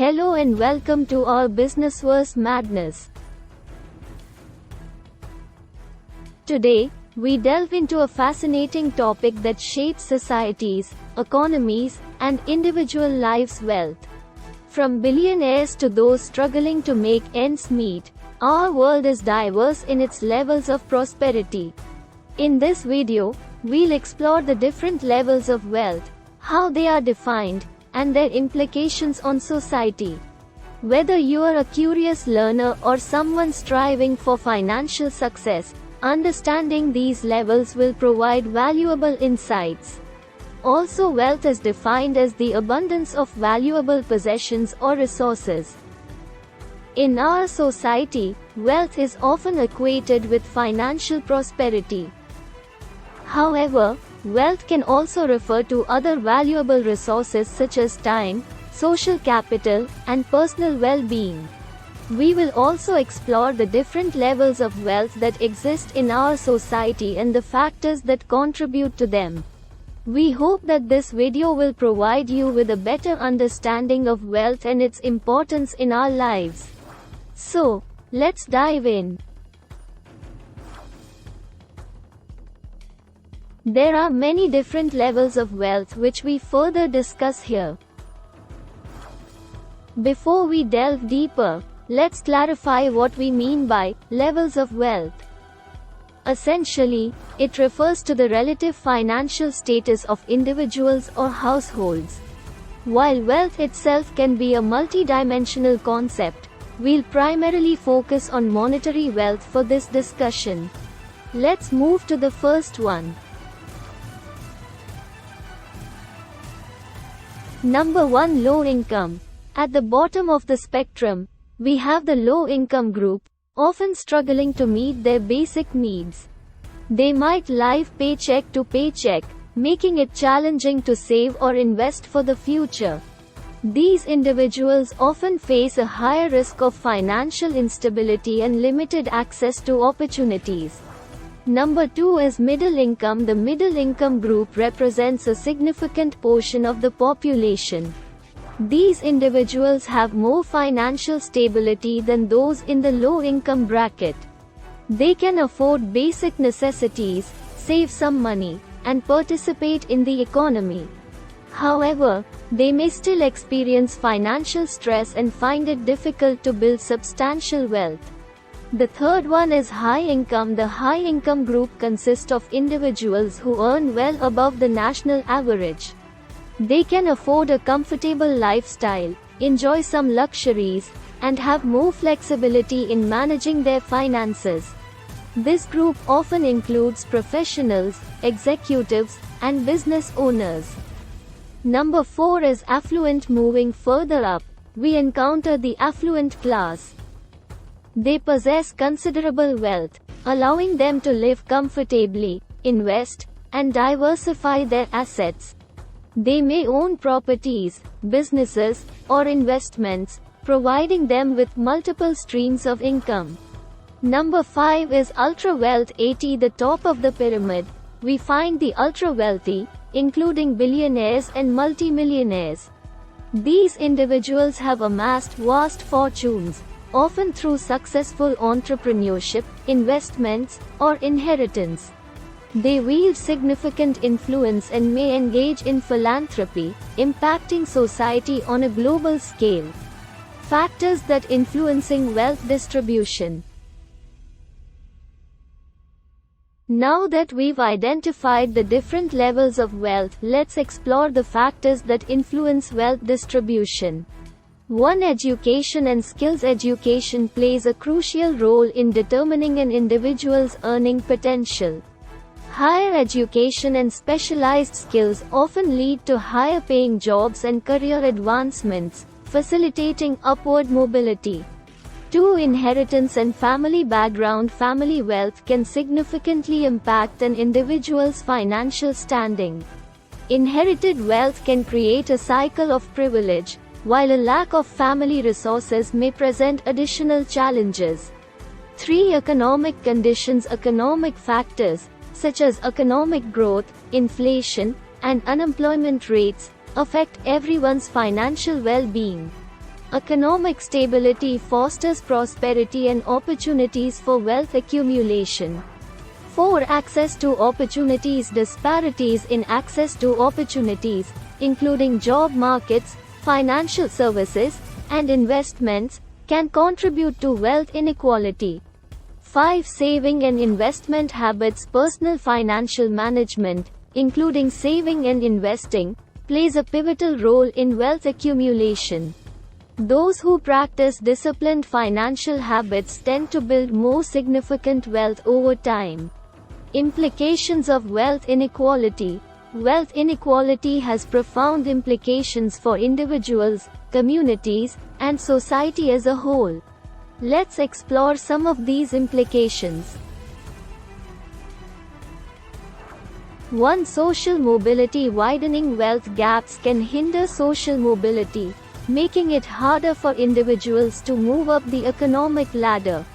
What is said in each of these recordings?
Hello and welcome to our Businessverse Madness. Today, we delve into a fascinating topic that shapes societies, economies, and individual lives' wealth. From billionaires to those struggling to make ends meet, our world is diverse in its levels of prosperity. In this video, we'll explore the different levels of wealth, how they are defined, and their implications on society. Whether you are a curious learner or someone striving for financial success, understanding these levels will provide valuable insights. Also, wealth is defined as the abundance of valuable possessions or resources. In our society, wealth is often equated with financial prosperity. However, wealth can also refer to other valuable resources such as time, social capital, and personal well-being. We will also explore the different levels of wealth that exist in our society and the factors that contribute to them. We hope that this video will provide you with a better understanding of wealth and its importance in our lives. So, let's dive in. There are many different levels of wealth which we further discuss here. Before we delve deeper, let's clarify what we mean by levels of wealth. Essentially, it refers to the relative financial status of individuals or households. While wealth itself can be a multidimensional concept, we'll primarily focus on monetary wealth for this discussion. Let's move to the first one. Number 1, low income. At the bottom of the spectrum, we have the low income group, often struggling to meet their basic needs. They might live paycheck to paycheck, making it challenging to save or invest for the future. These individuals often face a higher risk of financial instability and limited access to opportunities. Number 2 is middle income. The middle income group represents a significant portion of the population. These individuals have more financial stability than those in the low income bracket. They can afford basic necessities, save some money, and participate in the economy. However, they may still experience financial stress and find it difficult to build substantial wealth. The third one is high income. The high income group consists of individuals who earn well above the national average. They can afford a comfortable lifestyle, enjoy some luxuries, and have more flexibility in managing their finances. This group often includes professionals, executives, and business owners. Number 4 is affluent. Moving further up, we encounter the affluent class. They possess considerable wealth, allowing them to live comfortably, invest, and diversify their assets. They may own properties, businesses, or investments, providing them with multiple streams of income. Number 5 is ultra-wealth. At the top of the pyramid, we find the ultra-wealthy, including billionaires and multimillionaires. These individuals have amassed vast fortunes, often through successful entrepreneurship, investments, or inheritance. They wield significant influence and may engage in philanthropy, impacting society on a global scale. Factors that influencing wealth distribution. Now that we've identified the different levels of wealth, let's explore the factors that influence wealth distribution. 1. Education and skills. Education plays a crucial role in determining an individual's earning potential. Higher education and specialized skills often lead to higher paying jobs and career advancements, facilitating upward mobility. 2. Inheritance and family background. Family wealth can significantly impact an individual's financial standing. Inherited wealth can create a cycle of privilege, while a lack of family resources may present additional challenges. 3. Economic conditions. Economic factors, such as economic growth, inflation, and unemployment rates, affect everyone's financial well-being. Economic stability fosters prosperity and opportunities for wealth accumulation. 4. Access to opportunities. Disparities in access to opportunities, including job markets, financial services, and investments, can contribute to wealth inequality. 5. Saving and investment habits. Personal financial management, including saving and investing, plays a pivotal role in wealth accumulation. Those who practice disciplined financial habits tend to build more significant wealth over time. Implications of wealth inequality. Wealth inequality has profound implications for individuals, communities, and society as a whole. Let's explore some of these implications. 1. Social mobility. Widening wealth gaps can hinder social mobility, making it harder for individuals to move up the economic ladder.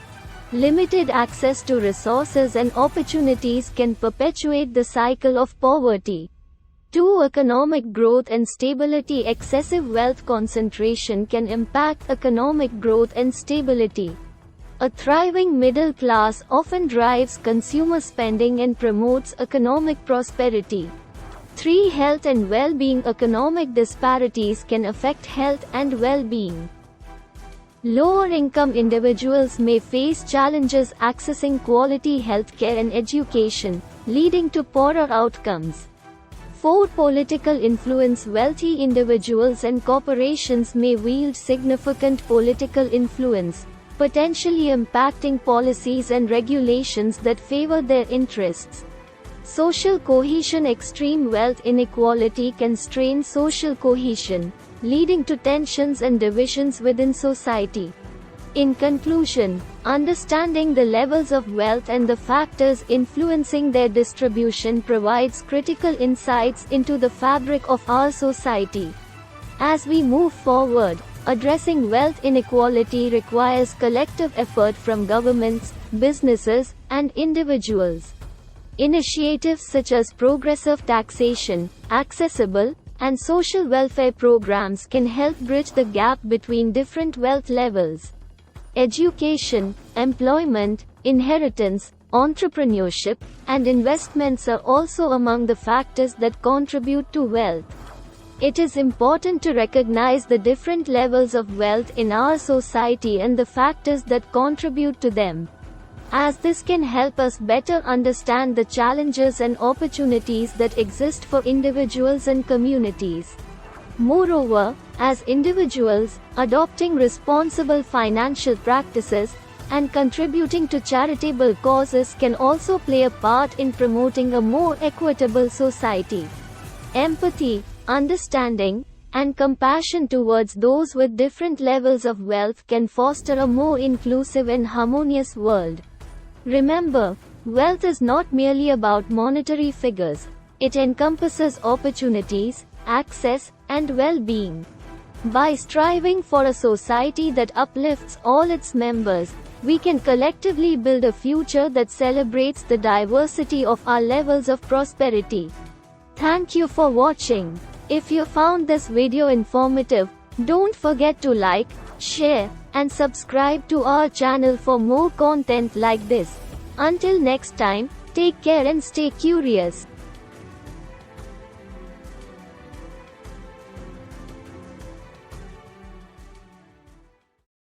Limited access to resources and opportunities can perpetuate the cycle of poverty. 2. Economic growth and stability. Excessive wealth concentration can impact economic growth and stability. A thriving middle class often drives consumer spending and promotes economic prosperity. 3. Health and well-being. Economic disparities can affect health and well-being. Lower-income individuals may face challenges accessing quality healthcare and education, leading to poorer outcomes. 4. Political influence. Wealthy individuals and corporations may wield significant political influence, potentially impacting policies and regulations that favor their interests. Social cohesion. Extreme wealth inequality can strain social cohesion, leading to tensions and divisions within society. In conclusion, understanding the levels of wealth and the factors influencing their distribution provides critical insights into the fabric of our society. As we move forward, addressing wealth inequality requires collective effort from governments, businesses, and individuals. Initiatives such as progressive taxation, accessible, and social welfare programs can help bridge the gap between different wealth levels. Education, employment, inheritance, entrepreneurship, and investments are also among the factors that contribute to wealth. It is important to recognize the different levels of wealth in our society and the factors that contribute to them, as this can help us better understand the challenges and opportunities that exist for individuals and communities. Moreover, as individuals, adopting responsible financial practices and contributing to charitable causes can also play a part in promoting a more equitable society. Empathy, understanding, and compassion towards those with different levels of wealth can foster a more inclusive and harmonious world. Remember, wealth is not merely about monetary figures. It encompasses opportunities, access, and well-being. By striving for a society that uplifts all its members, we can collectively build a future that celebrates the diversity of our levels of prosperity. Thank you for watching. If you found this video informative, don't forget to like, share, and subscribe to our channel for more content like this. Until next time, take care and stay curious.